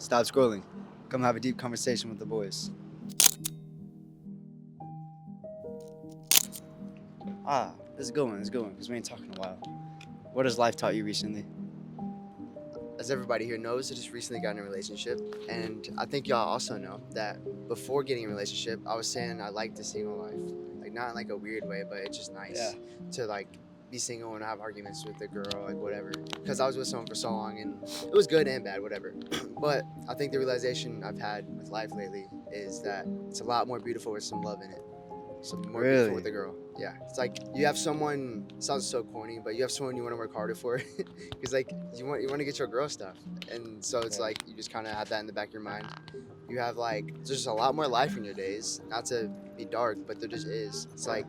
Stop scrolling. Come have a deep conversation with the boys. This is a good one. This is a good one because we ain't talking in a while. What has life taught you recently? As everybody here knows, I just recently got in a relationship, and I think y'all also know that before getting a relationship, I was saying I like the single life, like not in like a weird way, but it's just nice to like be single and have arguments with a girl, like whatever. Because I was with someone for so long, and it was good and bad, whatever. But I think the realization I've had with life lately is that it's a lot more beautiful with some love in it. Some more beautiful with a girl. Yeah, it's like you have someone. Sounds so corny, but you have someone you want to work harder for, because like you want to get your girl stuff, and so it's like you just kind of have that in the back of your mind. You have like there's just a lot more life in your days. Not to be dark, but there just is. It's like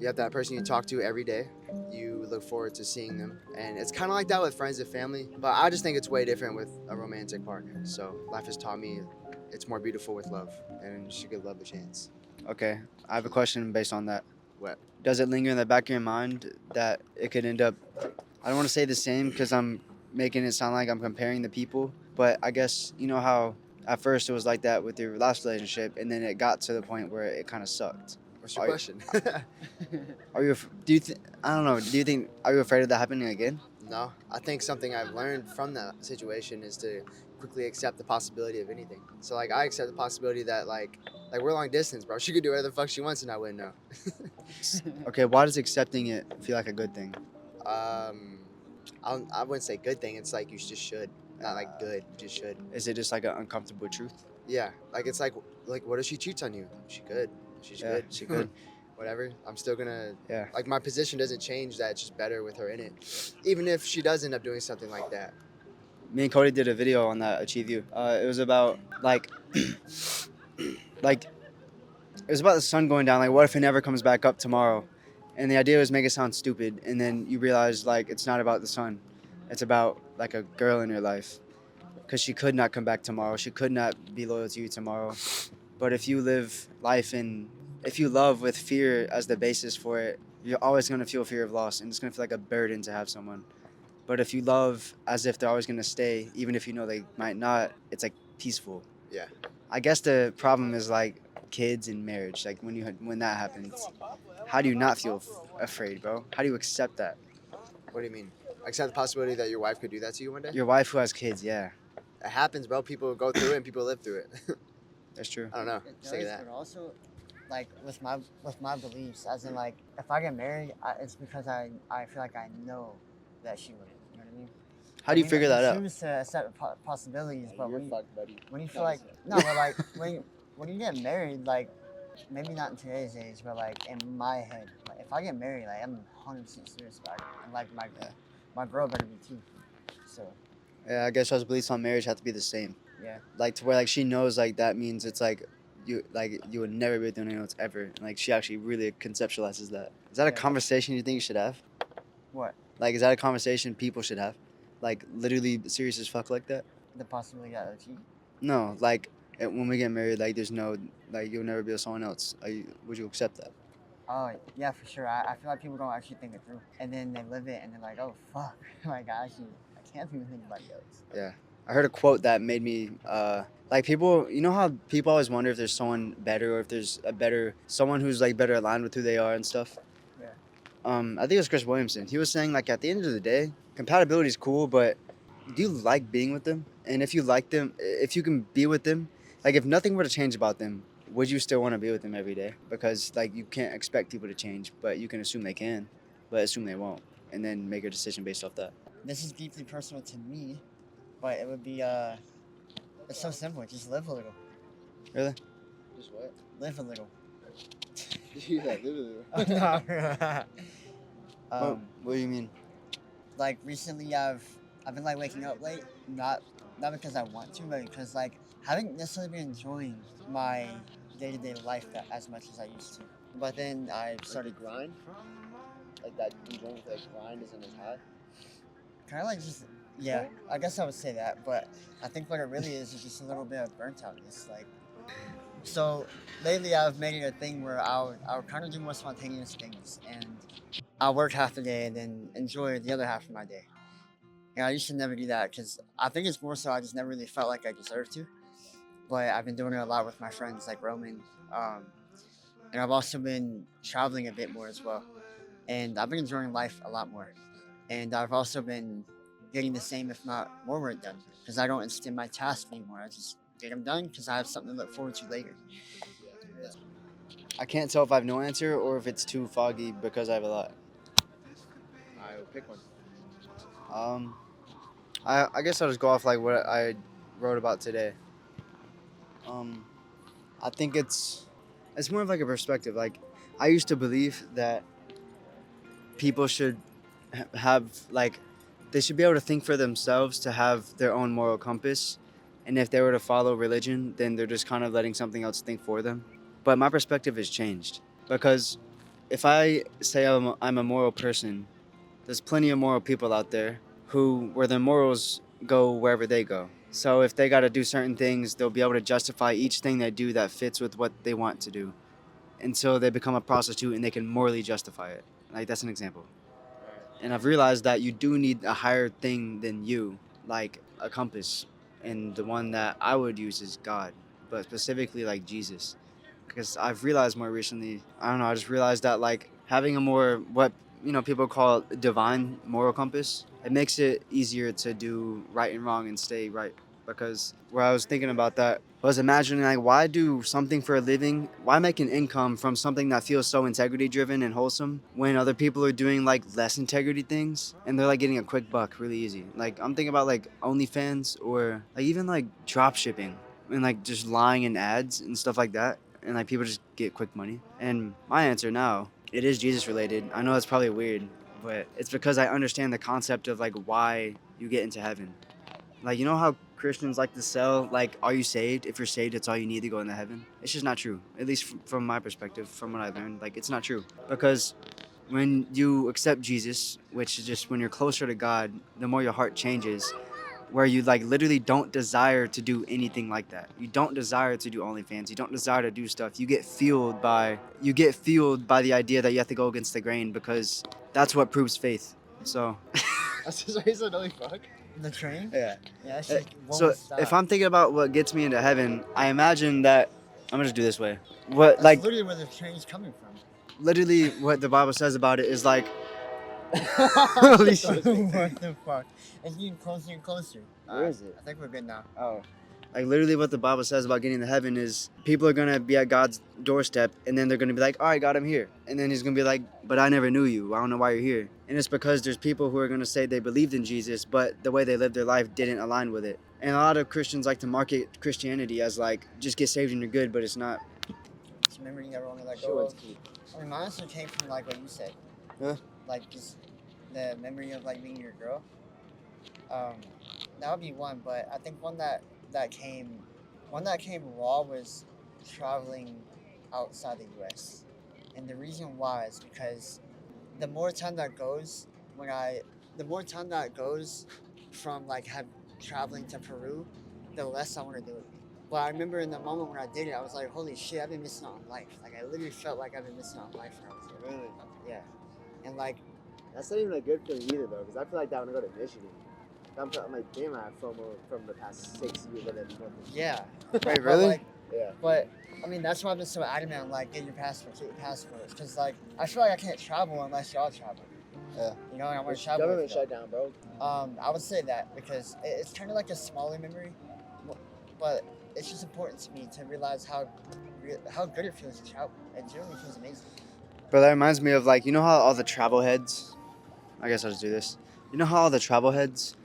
you have that person you talk to every day. You look forward to seeing them, and it's kind of like that with friends and family. But I just think it's way different with a romantic partner. So life has taught me it's more beautiful with love, and you should give love a chance. Okay, I have a question based on that. What? Does it linger in the back of your mind that it could end up, I don't want to say the same because I'm making it sound like I'm comparing the people, but I guess you know how at first it was like that with your last relationship and then it got to the point where it kind of sucked. What's your Are- question? Are you, I don't know, do you think, are you afraid of that happening again? No, I think something I've learned from that situation is to quickly accept the possibility of anything. So like I accept the possibility that like we're long distance, bro. She could do whatever the fuck she wants and I wouldn't know. Okay, why does accepting it feel like a good thing? I wouldn't say good thing. It's like you just should, not like good. You just should. Is it just like an uncomfortable truth? Yeah, like it's like what if she cheats on you? She could. She's good. She could. Whatever. I'm still gonna. Yeah. Like my position doesn't change. That it's just better with her in it, even if she does end up doing something like that. Me and Cody did a video on that Achieve You. It was about like, like, it was about the sun going down. Like, what if it never comes back up tomorrow? And the idea was make it sound stupid, and then you realize like it's not about the sun, it's about like a girl in your life, because she could not come back tomorrow. She could not be loyal to you tomorrow. But if you live life if you love with fear as the basis for it, you're always gonna feel fear of loss, and it's gonna feel like a burden to have someone. But if you love as if they're always gonna stay, even if you know they might not, it's like peaceful. Yeah. I guess the problem is like kids and marriage. Like when that happens, how do you not feel afraid, bro? How do you accept that? What do you mean? Accept the possibility that your wife could do that to you one day? Your wife who has kids, yeah, It happens, bro. People go through it and people live through it. that's true. I don't know. It Say does, that. but also, like with my beliefs, as in like if I get married, it's because I feel like I know that she would. You know what I mean? How do you figure that out? Choose to accept possibilities, but You're fucked, buddy. when you feel like no, but like when you get married, like maybe not in today's age, but like in my head, like if I get married, like I'm 100% serious about it, and like my girl better be too. So Yeah, I guess y'all's beliefs on marriage have to be the same. yeah. Like to where like she knows like that means it's like you would never be with anyone else ever. And, like she actually really conceptualizes that. Is that a Yeah. conversation you think you should have? What? Like is that a conversation people should have? Like literally serious as fuck like that? The possibility that I'll cheat? No, like when we get married, like there's no like you'll never be with someone else. Would you accept that? Oh yeah, for sure. I feel like people don't actually think it through, and then they live it, and they're like, oh fuck, like I can't be with anybody else. Yeah. I heard a quote that made me like people, you know how people always wonder if there's someone better or if there's someone who's like better aligned with who they are and stuff. Yeah. I think it was Chris Williamson. He was saying like at the end of the day, compatibility is cool, but do you like being with them? And if you like them, if you can be with them, like if nothing were to change about them, would you still want to be with them every day? Because like you can't expect people to change, but you can assume they can, but assume they won't, and then make a decision based off that. This is deeply personal to me, but it would be it's so simple. Just live a little. Really? Just what? Live a little. Yeah, literally. What do you mean? Like recently, I've been like waking up late, not because I want to, but because like I haven't necessarily been enjoying my day-to-day life as much as I used to. But then I started grind. Like that enjoyment for like grind isn't as high. kind of like just yeah. I guess I would say that, but I think what it really is just a little bit of burnt outness. Like so lately, I've made it a thing where I'll kind of do more spontaneous things, and I'll work half the day and then enjoy the other half of my day. Yeah, I used to never do that because I think it's more so I just never really felt like I deserved to. But I've been doing it a lot with my friends like Roman, and I've also been traveling a bit more as well. And I've been enjoying life a lot more. And I've also been getting the same, if not more, work done because I don't extend my tasks anymore. I just get them done because I have something to look forward to later. I can't tell if I have no answer or if it's too foggy because I have a lot. I'll pick one. I guess I'll just go off like what I wrote about today. I think it's more of like a perspective. Like I used to believe that people should have like they should be able to think for themselves to have their own moral compass, and if they were to follow religion, then they're just kind of letting something else think for them. But my perspective has changed because if I say I'm a moral person, there's plenty of moral people out there where their morals go wherever they go. So if they got to do certain things, they'll be able to justify each thing they do that fits with what they want to do until they become a prostitute and they can morally justify it. Like that's an example. And I've realized that you do need a higher thing than you, like a compass. And the one that I would use is God, but specifically like Jesus. Because I've realized more recently, I don't know, I just realized that like having a more, what, people call divine moral compass, it makes it easier to do right and wrong and stay right. Because where I was thinking about that, I was imagining like why do something for a living, why make an income from something that feels so integrity driven and wholesome when other people are doing like less integrity things and they're like getting a quick buck really easy. Like I'm thinking about like OnlyFans or like even like drop shipping and like just lying in ads and stuff like that, and like people just get quick money. And my answer now, it is Jesus related. I know it's probably weird, but it's because I understand the concept of like why you get into heaven. Like, you know how Christians like to sell, like, are you saved? If you're saved, it's all you need to go into heaven. It's just not true. At least from my perspective, from what I learned, like, it's not true. Because when you accept Jesus, which is just when you're closer to God, the more your heart changes, where you, like, literally don't desire to do anything like that. You don't desire to do OnlyFans. You don't desire to do stuff. You get fueled by the idea that you have to go against the grain because that's what proves faith. So... That's just why you said holy fuck. The train? Yeah. Yeah, that Uh, shit won't So stop. if I'm thinking about what gets me into heaven, I imagine that I'm gonna just do this way. That's Like literally where the train's coming from. literally what the Bible says about it is like holy shit. What the fuck? It's getting closer and closer. Where is it? I think we're good now. Oh. Like literally what the Bible says about getting to heaven is people are gonna be at God's doorstep and then they're gonna be like, all right, God, I'm here. And then he's gonna be like, but I never knew you. I don't know why you're here. And it's because there's people who are gonna say they believed in Jesus, but the way they lived their life didn't align with it. And a lot of Christians like to market Christianity as like, just get saved and you're good, but it's not. It's a memory you never want to let go of. I mean, mine also came from like what you said. Huh? Like just the memory of like meeting your girl. That would be one, but I think one that came raw was traveling outside the U.S. And the reason why is because the more time that goes from like traveling to Peru, the less I want to do it. But I remember in the moment when I did it, I was like, holy shit, I've been missing out on life. Like I literally felt like I've been missing out on life when I was there. Really? Yeah. And like, That's not even a good feeling either, though, because I feel like that when I go to Michigan. I'm like, damn, I have FOMO from the past 6 years of it. yeah. Wait, But, really? like, Yeah. but I mean, that's why I've been so adamant on like get your passports, because like I feel like I can't travel unless y'all travel. Yeah. You know, and I want to travel. Government with y'all. shut down, bro. I would say that because it's kind of like a smaller memory, but it's just important to me to realize how good it feels to travel. It generally feels amazing. But that reminds me of like, you know how all the travel heads, I guess I'll just do this. You know how all the travel heads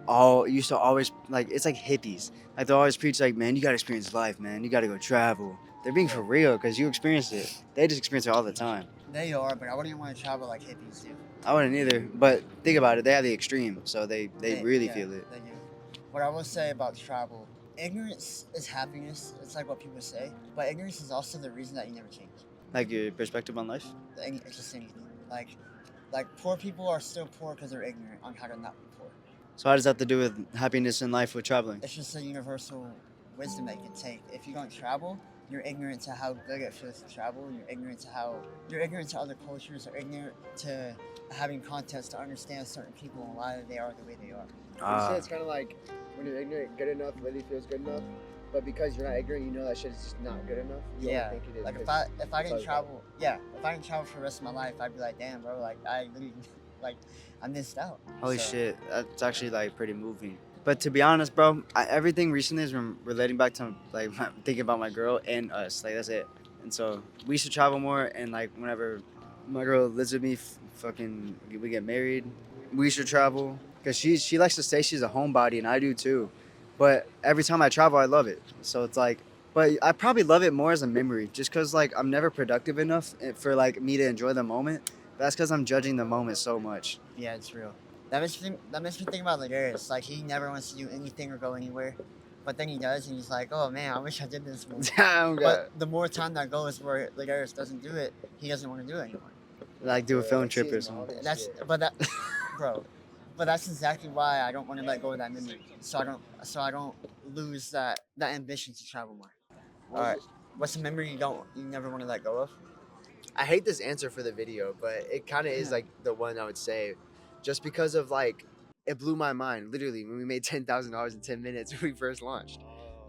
all used to always like, it's like hippies. Like they always preach like, man, you gotta experience life, man. You gotta go travel. They're being for real because you experienced it. They just experience it all the time. They are, but I wouldn't want to travel like hippies do. I wouldn't either. But think about it. They have the extreme, so they really yeah, feel it. They do. What I will say about travel, ignorance is happiness. It's like what people say, but ignorance is also the reason that you never change. Like your perspective on life. It's just anything. Like poor people are still poor because they're ignorant on how to not be poor. So how does that have to do with happiness in life with traveling? It's just a universal wisdom that you can take. If you don't travel, you're ignorant to how good it feels to travel. You're ignorant to other cultures, or ignorant to having context to understand certain people and why they are the way they are. You say it's kind of like when you're ignorant, good enough really feels good enough. But because you're not ignorant, you know that shit is just not good enough. You Yeah. only think it is. Like if 'cause I that's didn't all travel, if I didn't travel for the rest of my life, I'd be like, damn, bro, like I literally, like I missed out. Holy So, shit, that's actually like pretty moving. But to be honest, bro, everything recently has been relating back to like thinking about my girl and us. Like that's it. And so we should travel more. And like whenever my girl lives with me, fucking we get married, we should travel. Cause she likes to say she's a homebody, and I do too. But every time I travel, I love it. So it's like, but I probably love it more as a memory, just cause like I'm never productive enough for like me to enjoy the moment. That's cause I'm judging the moment so much. yeah, it's real. That makes me think about Ladarius. Like he never wants to do anything or go anywhere, but then he does, and he's like, oh man, I wish I did this more. Damn, But the more time that goes where Ladarius doesn't do it, he doesn't want to do it anymore. like do a film like trip seeing or something. all That's shit. but that, bro. But that's exactly why I don't want to let go of that memory. So I don't lose that ambition to travel more. All right. What's a memory you never want to let go of? I hate this answer for the video, but it kind of is like the one I would say, just because of like it blew my mind. Literally, when we made $10,000 in 10 minutes when we first launched,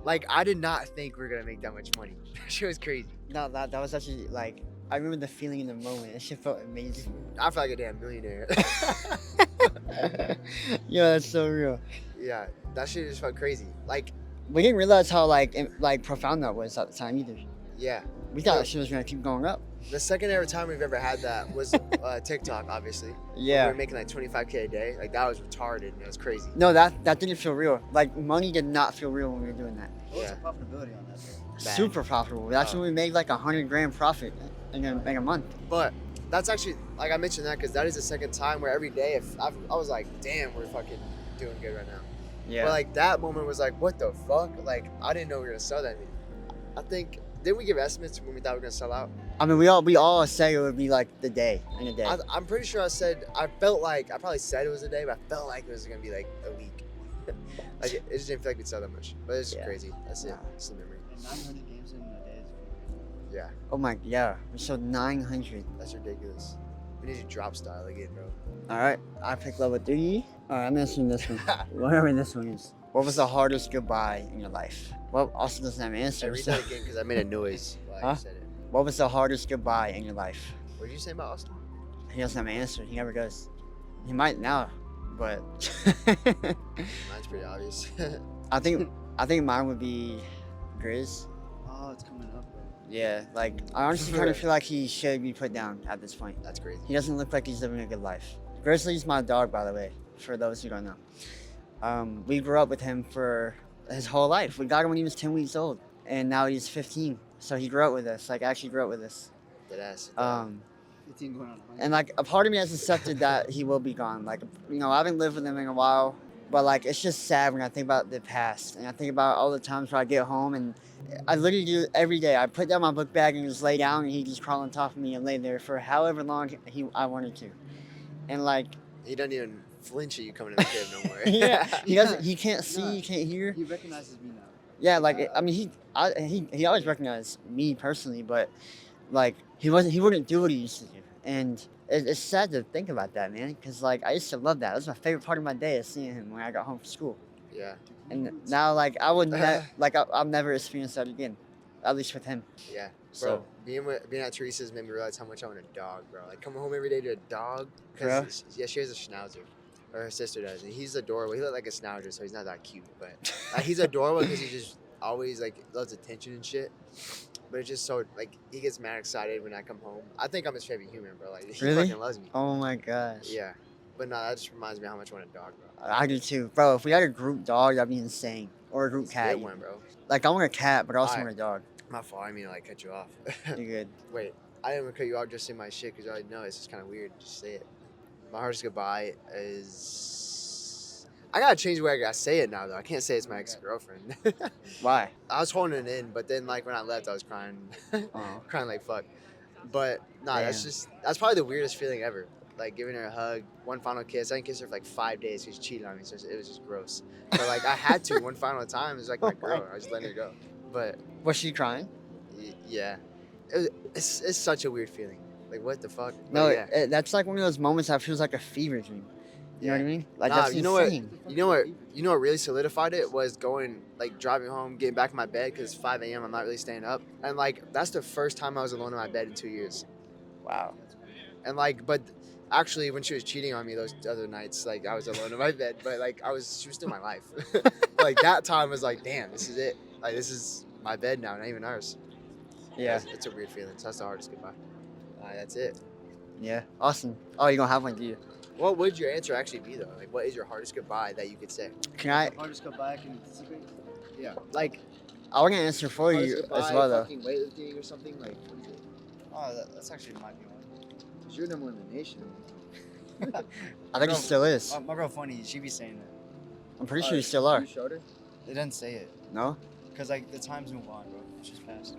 like I did not think we were gonna make that much money. That shit was crazy. No, that was actually like I remember the feeling in the moment. It shit felt amazing. I feel like a damn millionaire. Yeah, that's so real. Yeah, that shit just felt crazy. Like, We didn't realize how like profound that was at the time either. yeah, We thought Yeah. that shit was gonna keep going up. the second ever time we've ever had that was TikTok, obviously. We Yeah. were making like 25K a day. Like that was retarded. It was crazy. No, that didn't feel real. Like money did not feel real when we were doing that. What's the profitability on that? Bad. Super profitable. That's Oh. when we made like $100,000 profit in a month. But that's actually, like I mentioned that because that is the second time where every day I was like, damn, we're fucking doing good right now. Yeah. But like that moment was like, what the fuck? Like I didn't know we were gonna sell that many. I think didn't we give estimates when we thought we were gonna sell out? I mean, we all said it would be like the day in a day. I'm pretty sure I probably said it was a day, but I felt like it was gonna be like a week. Like it just didn't feel like we'd sell that much. But it's Yeah. crazy. That's it. Nah. It's the memory. And 900 games in a day is Yeah, Oh my, yeah. We sold 900. that's ridiculous. We need to drop style again, bro. All right, I picked level 3. All right, I'm answering this one. Whatever this one is. What was the hardest goodbye in your life? Well, also doesn't have an I answer. read So. that again because I made a noise while I Huh? said it. What was the hardest goodbye in your life? What did you say about Austin? He doesn't have an answer. He never does. He might now, but Mine's pretty obvious. I think mine would be Grizz. Oh, it's coming up, bro. Yeah, like I honestly kind of feel like he should be put down at this point. That's crazy. He doesn't look like he's living a good life. Grizzly's my dog, by the way, for those who don't know. We grew up with him for his whole life. We got him when he was 10 weeks old, and now he's 15. So he grew up with us, like actually grew up with us. Dead ass. 15 going on 100. And like a part of me has accepted that he will be gone. Like, you know, I haven't lived with him in a while, but like it's just sad when I think about the past, and I think about all the times where I get home and I literally do it every day. I put down my book bag and just lay down, and he just crawl on top of me and lay there for however long I wanted to. And like, He doesn't even flinch at you coming in the crib no more. yeah, he can't see, he can't hear. He recognizes me now. Yeah, like I mean, he always recognized me personally, but like he wouldn't do what he used to do, and it's sad to think about that, man. Because like I used to love that. That was my favorite part of my day, is seeing him when I got home from school. Yeah. And now like I would I'll never experience that again, at least with him. Yeah. So- Bro, being at Teresa's made me realize how much I want a dog, bro. Like coming home every day to a dog. For real? Yeah, she has a schnauzer. Or her sister does. And he's adorable. He looks like a schnauzer, so he's not that cute. But he's adorable because he just always like loves attention and shit. But it's just so like he gets mad excited when I come home. I think I'm his favorite human, bro. Like he Really? fucking loves me. Oh my gosh. Yeah. But no, that just reminds me how much I want a dog, bro. I do too, bro. If we had a group dog, that'd be insane. Or a group cat. Get one, bro. Like I want a cat, but I also Alright. want a dog. My fault. I mean to like cut you off. You're good. Wait, I didn't even cut you off just in my shit because you already know it's just kind of weird. Just say it. My hardest goodbye is. I gotta change the way I gotta say it now though. I can't say it's my ex girlfriend. Why? I was holding it in, but then like when I left, I was crying, Oh. crying like fuck. But nah, that's probably the weirdest feeling ever. Like giving her a hug, one final kiss. I didn't kiss her for like 5 days because she cheated on me, so it was just gross. But like I had to one final time. It was like my girl. I was just letting her go. But Was she crying? Yeah. It's such a weird feeling. Like, what the fuck? But No, yeah. that's like one of those moments that feels like a fever dream. You know what I mean? Like Nah, that's you know what? insane. You know what really solidified it was driving home, getting back in my bed because 5 a.m. I'm not really staying up, and like that's the first time I was alone in my bed in 2 years. Wow. And like, but actually, when she was cheating on me those other nights, like I was alone in my bed, but like she was still my life. Like that time was like, damn, this is it. Like this is my bed now, not even ours. Yeah. It's a weird feeling. So that's the hardest goodbye. That's it. Yeah. Awesome. Oh, you don't have one, do you? What would your answer actually be though? Like, what is your hardest goodbye that you could say? Can I? Hardest goodbye can secret. Yeah, like I want to answer for hardest you goodbye, as well, though. fucking weightlifting or something. Like, what is it? Oh, that's actually might be one. Cause you're number one in the nation. I think Bro, it still is. My girl funny, she be saying that. I'm pretty sure you still are. You showed her? They didn't say it. No? Cause like the times move on, bro. It's just past.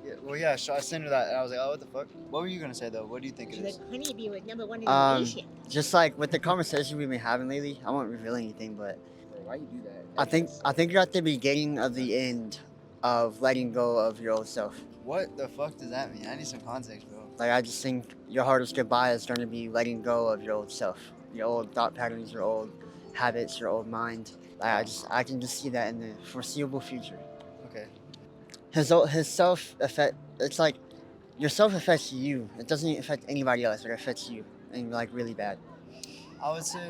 Yeah. Well, yeah. I sent her that, and I was like, oh, what the fuck? What were you gonna say though? What do you think it She's is? like, Honeybee was number one in the Um, nation. Just like with the conversation we've been having lately, I won't reveal anything, but Bro, why you do that? I think you're at the beginning of the end of letting go of your old self. What the fuck does that mean? I need some context, bro. Like I just think your hardest goodbye is going to be letting go of your old self, your old thought patterns, your old habits, your old mind. Like I can just see that in the foreseeable future. Okay. His self affect. It's like your self affects you. It doesn't affect anybody else. It affects you, and like really bad. I would say,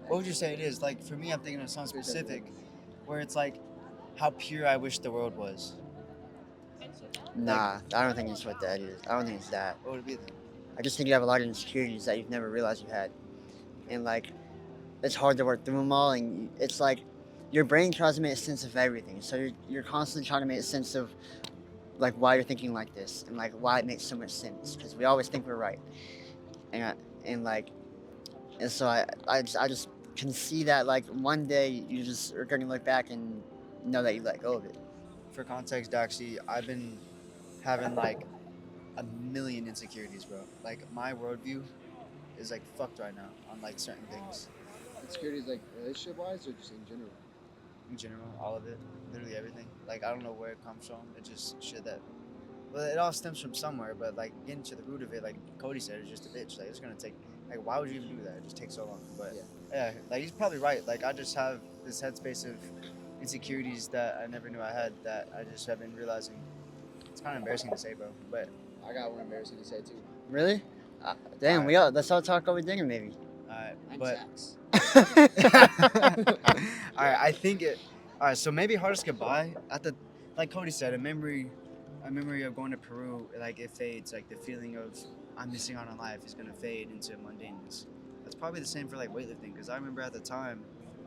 what would you say it is? Like for me, I'm thinking of something specific, where it's like how pure I wish the world was. Nah, I don't think it's what that is. I don't think it's that. What would it be then? I just think you have a lot of insecurities that you've never realized you had, and like it's hard to work through them all. And it's like your brain tries to make sense of everything, so you're constantly trying to make sense of like why you're thinking like this and like why it makes so much sense because we always think we're right, and so I just can see that like one day you just are gonna look back and know that you let go of it. For context, Doxy, I've been having like a million insecurities, bro. Like my worldview is like fucked right now on like certain things. Insecurities, like relationship wise, or just in general? In general, all of it, literally everything. Like I don't know where it comes from. It's just shit that. Well, it all stems from somewhere, but like getting to the root of it, like Cody said, it's just a bitch. Like it's gonna take. Like why would you even do that? It just takes so long. But yeah, like he's probably right. Like I just have this headspace of insecurities that I never knew I had that I just have been realizing. It's kind of embarrassing to say, bro. But I got one embarrassing to say too. Really? Damn, Alright. we all let's all talk over dinner maybe. alright, I'm but. Sax. Alright, I think it. Alright, so maybe hardest goodbye at the, like Cody said, a memory of going to Peru. Like it fades. Like the feeling of I'm missing out on life is gonna fade into mundaneness. That's probably the same for like weightlifting because I remember at the time,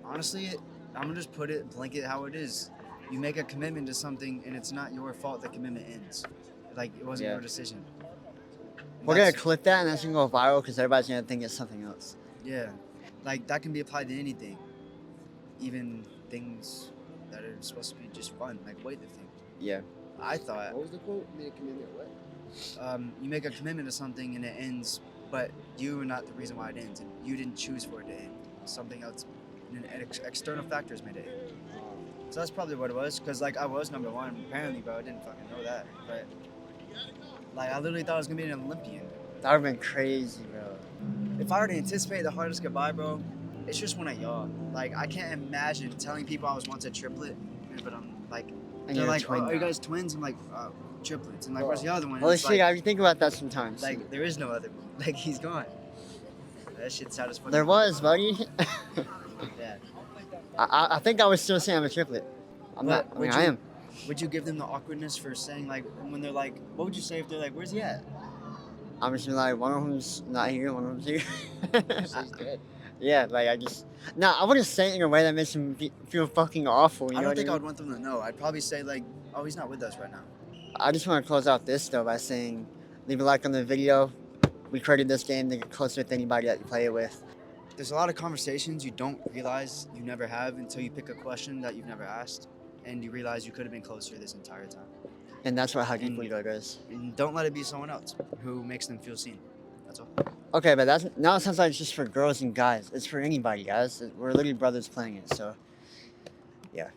honestly, I'm gonna just put it blanket how it is. You make a commitment to something and it's not your fault the commitment ends. Like it wasn't Yeah. your decision. We're gonna That's- clip that and that's gonna go viral because everybody's gonna think it's something else. Yeah, like that can be applied to anything, even things that are supposed to be just fun, like weightlifting. Yeah. I thought What was the quote? Made a commitment. What? you make a commitment to something and it ends, but you are not the reason why it ends, and you didn't choose for it to end. Something else, external factors made it end. So that's probably what it was, cause like I was number one apparently, bro. I didn't fucking know that, but like I literally thought I was gonna be an Olympian. That would've been crazy, bro. If I were to anticipate the hardest goodbye, bro, it's just when I yawn. Like I can't imagine telling people I was once a triplet, but I'm like, And they're you're a like, twin are you now. guys twins? I'm like, triplets. And like, where's the other one? And Holy it's shit, like, I think about that sometimes. like, there is no other one. Like he's gone. That shit's sad as fuck. there was, buddy. Yeah. I think I would still say I'm a triplet. I'm But not. I mean, would I you- am. Would you give them the awkwardness for saying like when they're like, what would you say if they're like, where's he at? I'm just like one of them's not here, one of them's here. She's dead. Yeah, like I just. No, I wouldn't say it in a way that makes them feel fucking awful. You I know don't what think I would mean? want them to know. I'd probably say like, oh, he's not with us right now. I just want to close out this though by saying, leave a like on the video. We created this game to get closer with anybody that you play it with. There's a lot of conversations you don't realize you never have until you pick a question that you've never asked, and you realize you could have been closer this entire time. And that's what How Deep We Go does. And don't let it be someone else who makes them feel seen. That's all. Okay, but that's now it sounds like it's just for girls and guys. It's for anybody, guys. We're literally brothers playing it, so yeah.